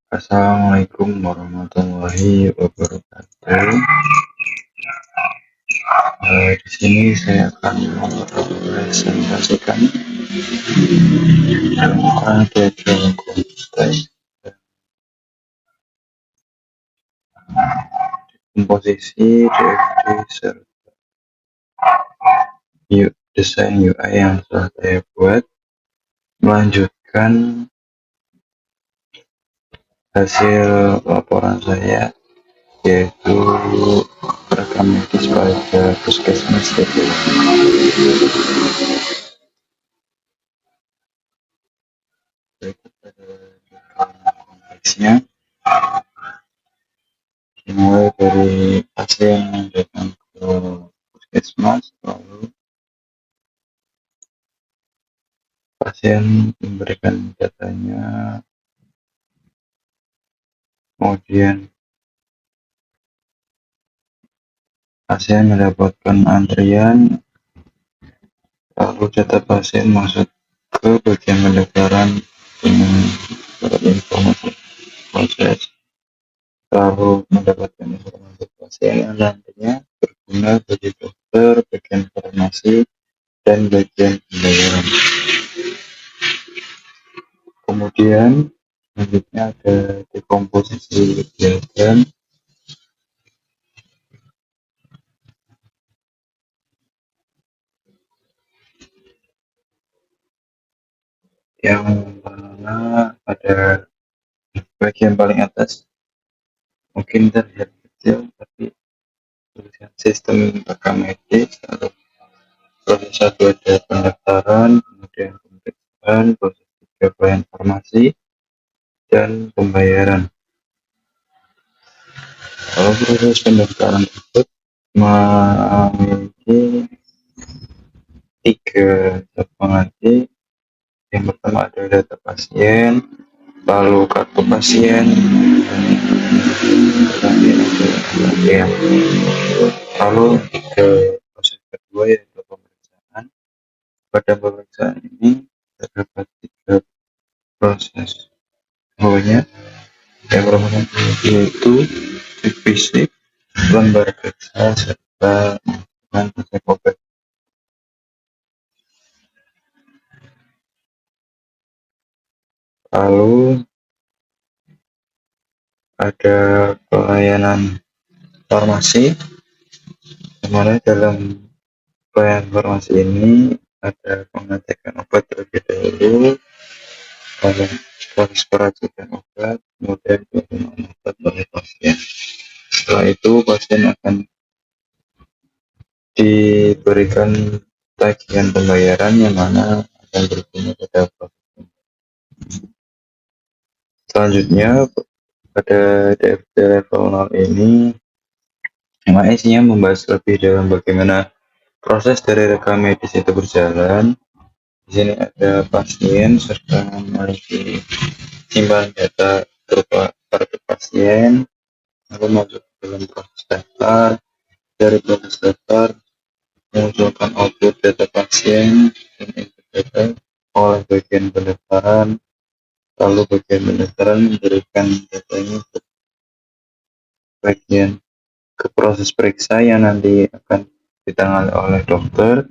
Assalamualaikum warahmatullahi wabarakatuh. Di sini saya akan mempresentasikan tentang diagram konteks komposisi DFD serta desain UI yang telah saya buat, melanjutkan hasil laporan saya, yaitu rekam medis pada puskesmas TPI. Berikut adalah konteksnya, dimulai dari pasien yang datang ke puskesmas, lalu pasien memberikan datanya, kemudian pasien mendapatkan antrian, lalu data pasien masuk ke bagian pendaftaran dengan informasi proses, lalu mendapatkan informasi pasien yang nantinya berguna bagi dokter, bagian farmasi, dan bagian pembayaran. Kemudian selanjutnya ada dekomposisi diagram yang mana pada bagian paling atas mungkin terlihat kecil, tapi tulisan sistem rekam medis, lalu proses 1 ada pendaftaran, kemudian pemeriksaan, proses 3 pelayanan farmasi, dan pembayaran. Kalau proses pendaftaran tersebut memiliki 3 tabungan. Yang pertama ada data pasien, lalu kartu pasien, dan kemudian lalu proses kedua yaitu pemeriksaan. Pada pemeriksaan ini terdapat 3 proses awalnya. Yang pertama yaitu cek fisik, lembar periksa, serta melakukan resep obat. Lalu ada pelayanan farmasi, di mana dalam pelayanan farmasi ini ada pengecekan obat terlebih dahulu, proses peracikan obat, kemudian penggunaan obat oleh pasien. Setelah itu pasien akan diberikan tagihan pembayaran yang mana akan berguna pada proses. Selanjutnya pada DFD level 0 ini memang isinya membahas lebih dalam bagaimana proses dari rekam medis itu berjalan. Di sini ada pasien serta memiliki simpanan data berupa kartu pasien, lalu masuk ke dalam proses daftar. Dari proses daftar mengumpulkan output data pasien dan input data oleh bagian pendaftaran, lalu bagian pendaftaran memberikan datanya ke bagian ke proses periksa yang nanti akan ditangani oleh dokter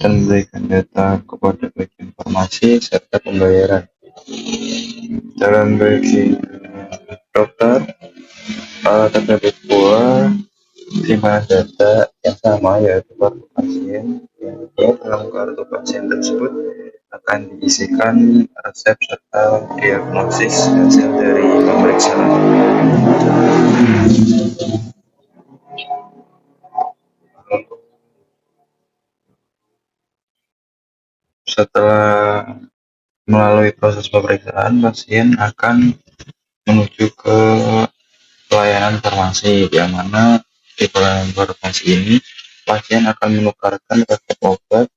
dan memberikan data kepada bagian farmasi serta pembayaran. Dalam bagi dokter terdapat pula simpanan data yang sama, yaitu kartu pasien. Dalam kartu pasien tersebut akan diisikan resep serta diagnosis hasil dari pemeriksaan. Setelah melalui proses pemeriksaan, pasien akan menuju ke pelayanan farmasi, yang mana di pelayanan farmasi ini pasien akan menukarkan resep obat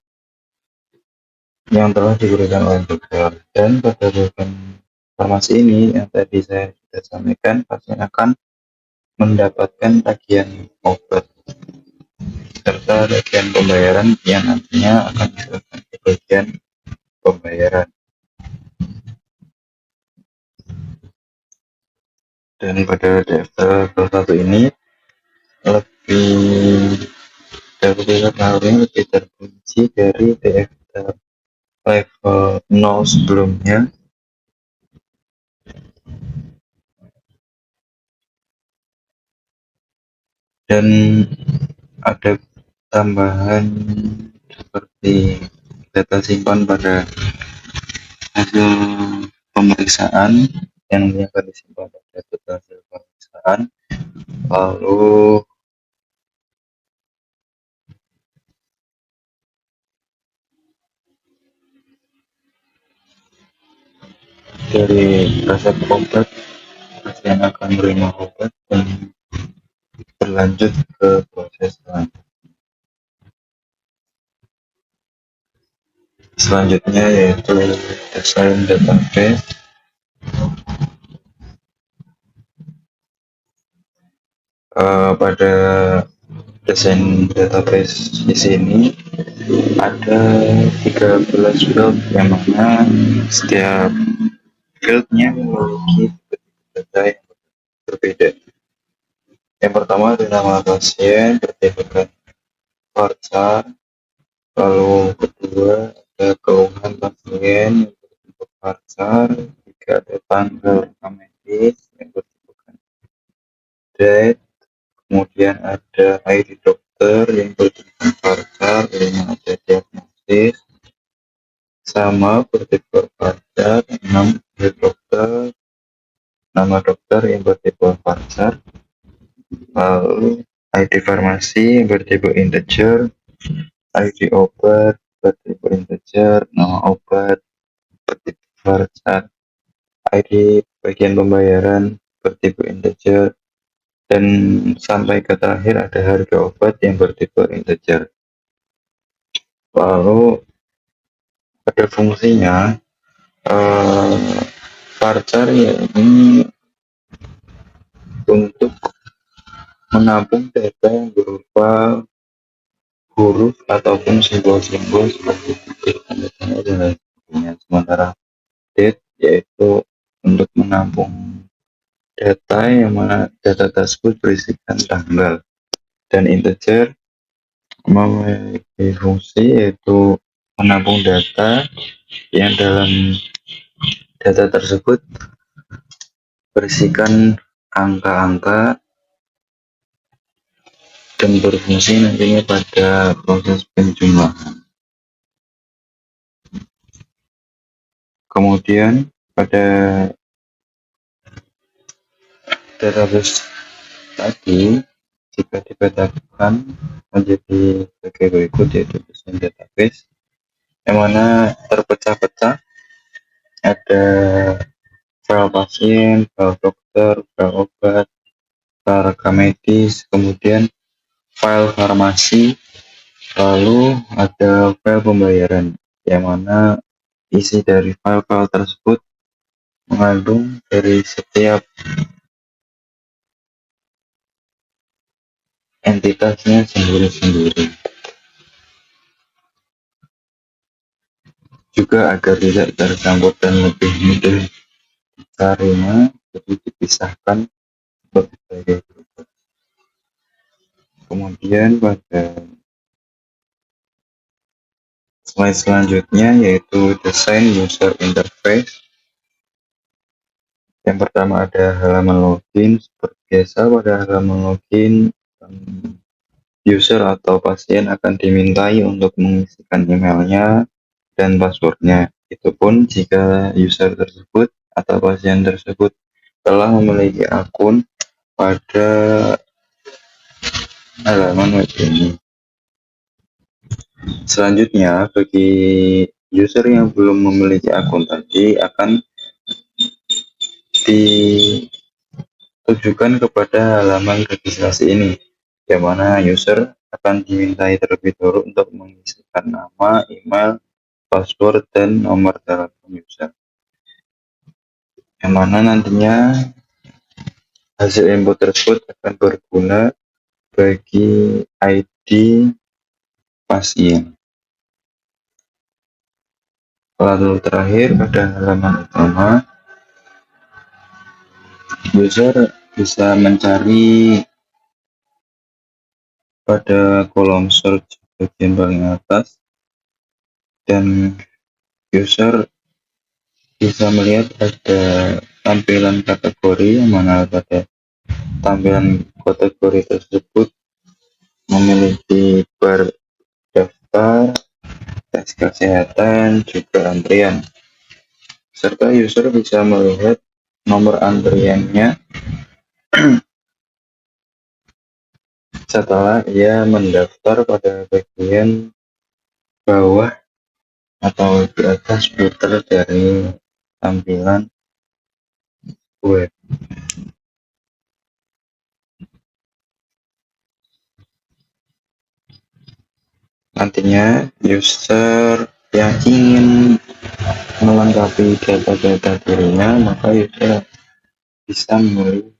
yang telah diberikan oleh dokter. Dan pada bagian farmasi ini yang tadi saya sudah sampaikan, pasien akan mendapatkan tagihan obat serta bagian pembayaran yang nantinya akan diserahkan ke bagian pembayaran. Dan pada DFT satu ini lebih lebih terkunci dari DFT level 0 sebelumnya, dan ada tambahan seperti data simpan pada hasil pemeriksaan yang akan disimpan pada data hasil pemeriksaan. Lalu dari resep obat, pasien akan menerima obat dan berlanjut ke proses selanjutnya, yaitu desain database. Pada desain database di sini ada 13 field, yang mana setiap fieldnya memiliki data yang berbeda. Yang pertama ada nama pasien, bertipe varchar. Lalu kedua ada keluhan pasien yang bertipe varchar. Jika ada tanggal rekam medis yang bertipe date. Kemudian ada ID dokter yang bertipe varchar, yang ada diagnosis sama bertipe varchar. 6 dokter, nama dokter yang bertipe varchar. Lalu ID farmasi yang bertipe integer, ID obat bertipe integer, nama obat bertipe varchar, ID bagian pembayaran bertipe integer, dan sampai ke terakhir ada harga obat yang bertipe integer. Lalu ada fungsinya, varchar ya ini untuk menampung data yang berupa huruf ataupun simbol-simbol seperti tanda tanya dan lain sebagainya. Sementara date yaitu untuk menampung data yang mana data tersebut berisikan tanggal, dan integer memiliki fungsi yaitu menampung data yang dalam data tersebut berisikan angka-angka dan berfungsi nantinya pada proses penjumlahan. Kemudian pada database tadi jika dipetakan menjadi sebagai berikut, yaitu desain database yang mana terpecah-pecah, ada file pasien, file dokter, file obat, file rekam medis, kemudian file farmasi, lalu ada file pembayaran, yang mana isi dari file-file tersebut mengandung dari setiap entitasnya sendiri-sendiri. Juga agar tidak tercampur dan lebih mudah dicarinya, jadi dipisahkan sebagai grup. Kemudian pada slide selanjutnya yaitu desain user interface. Yang pertama ada halaman login. Seperti biasa pada halaman login, user atau pasien akan dimintai untuk mengisikan emailnya dan passwordnya. Itu pun jika user tersebut atau pasien tersebut telah memiliki akun pada halaman web ini. Selanjutnya, bagi user yang belum memiliki akun tadi akan ditujukan kepada halaman registrasi ini, di mana user akan dimintai terlebih dahulu untuk mengisikan nama, email, password, dan nomor telepon user, yang mana nantinya hasil input tersebut akan berguna bagi ID pasien. Lalu terakhir pada halaman utama User bisa mencari pada kolom search bagian paling atas, dan user bisa melihat ada tampilan kategori, yang mana pada tampilan kategori tersebut memiliki bar daftar, tes kesehatan, juga antrian, serta user bisa melihat nomor antriannya setelah ia mendaftar pada bagian bawah atau di atas footer dari tampilan web. Nantinya user yang ingin melengkapi data-data dirinya, maka user bisa memilih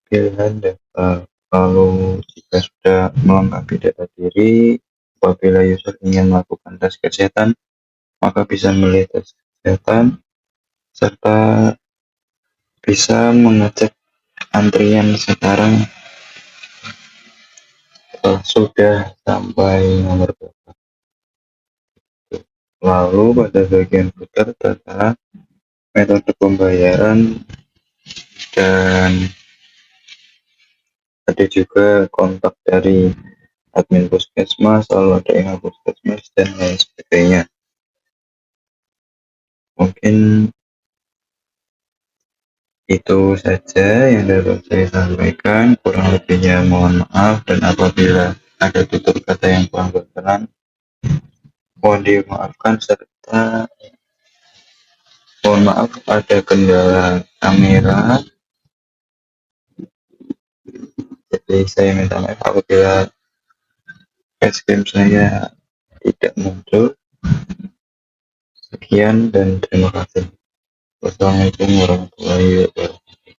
pilihan daftar. Lalu jika sudah melengkapi data diri, apabila user ingin melakukan tes kesehatan, maka bisa memilih tes kesehatan, serta bisa mengecek antrian sekarang sudah sampai nomor berapa. Lalu pada bagian footer data metode pembayaran, dan ada juga kontak dari admin puskesmas, lalu ada email puskesmas, dan lain sebagainya. Mungkin itu saja yang dapat saya sampaikan, kurang lebihnya mohon maaf, dan apabila ada tutur kata yang kurang berkenan mohon dimaafkan, serta mohon maaf ada kendala kamera, jadi saya minta maaf apabila facecam saya tidak muncul. Sekian dan terima kasih. Wassalamualaikum warahmatullahi wabarakatuh.